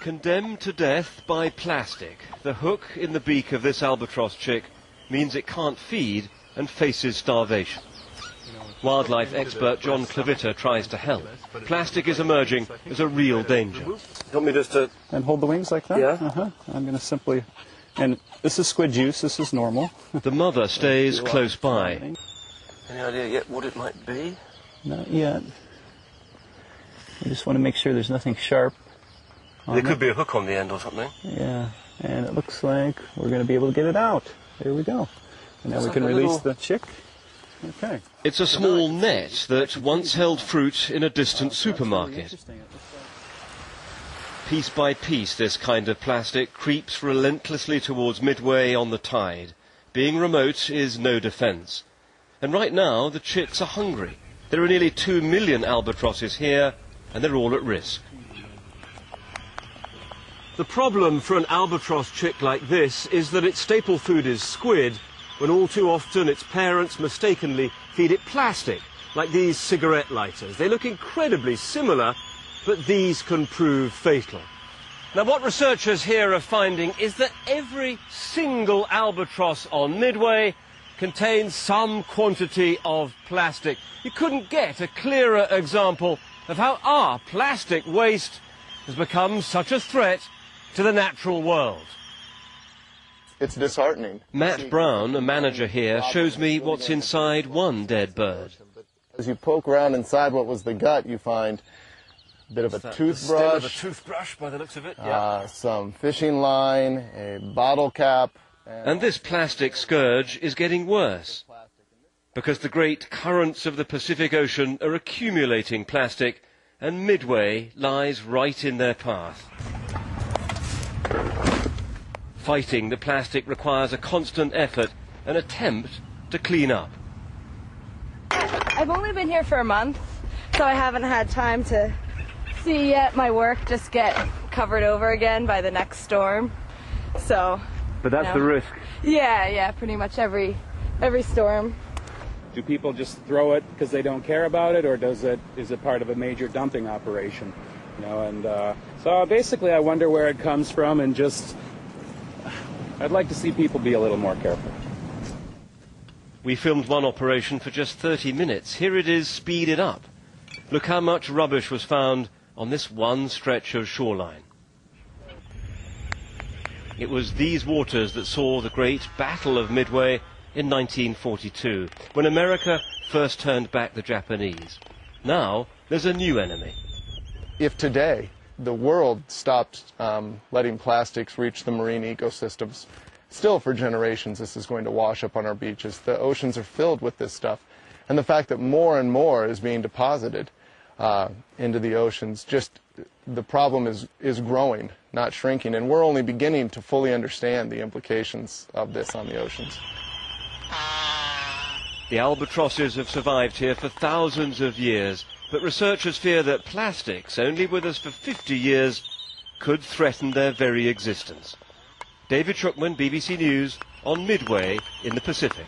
Condemned to death by plastic, the hook in the beak of this albatross chick means it can't feed and faces starvation. Wildlife expert John Clavita tries to help. Plastic is emerging as a real danger. Help me just to... And hold the wings like that? Yeah. I'm going to simply... And this is squid juice, this is normal. The mother stays close by. Any idea yet what it might be? Not yet. I just want to make sure there's nothing sharp. There could be a hook on the end or something. Yeah, and it looks like we're going to be able to get it out. There we go. And now we can release the chick. Okay. It's a small net that once held fruit in a distant supermarket. Piece by piece, this kind of plastic creeps relentlessly towards Midway on the tide. Being remote is no defence. And right now, the chicks are hungry. There are nearly 2 million albatrosses here, and they're all at risk. The problem for an albatross chick like this is that its staple food is squid, when all too often its parents mistakenly feed it plastic, like these cigarette lighters. They look incredibly similar, but these can prove fatal. Now, what researchers here are finding is that every single albatross on Midway contains some quantity of plastic. You couldn't get a clearer example of how our plastic waste has become such a threat to the natural world. It's disheartening. Matt Brown, a manager here, shows me what's inside one dead bird. As you poke around inside what was the gut, you find a bit of a toothbrush, A toothbrush by the looks of it. some fishing line, a bottle cap. And this plastic scourge is getting worse, because the great currents of the Pacific Ocean are accumulating plastic, and Midway lies right in their path. Fighting the plastic requires a constant effort, an attempt to clean up. I've only been here for a month, so I haven't had time to see yet my work just get covered over again by the next storm. So. But that's the risk. Yeah, pretty much every storm. Do people just throw it because they don't care about it, or is it part of a major dumping operation? You know, and so basically I wonder where it comes from, and just I'd like to see people be a little more careful. We filmed one operation for just 30 minutes. Here it is speeded up. Look how much rubbish was found on this one stretch of shoreline. It was these waters that saw the great Battle of Midway in 1942, when America first turned back the Japanese. Now there's a new enemy. If today the world stopped letting plastics reach the marine ecosystems, still for generations this is going to wash up on our beaches. The oceans are filled with this stuff. And the fact that more and more is being deposited into the oceans, just the problem is growing, not shrinking. And we're only beginning to fully understand the implications of this on the oceans. The albatrosses have survived here for thousands of years, but researchers fear that plastics, only with us for 50 years, could threaten their very existence. David Shukman, BBC News, on Midway in the Pacific.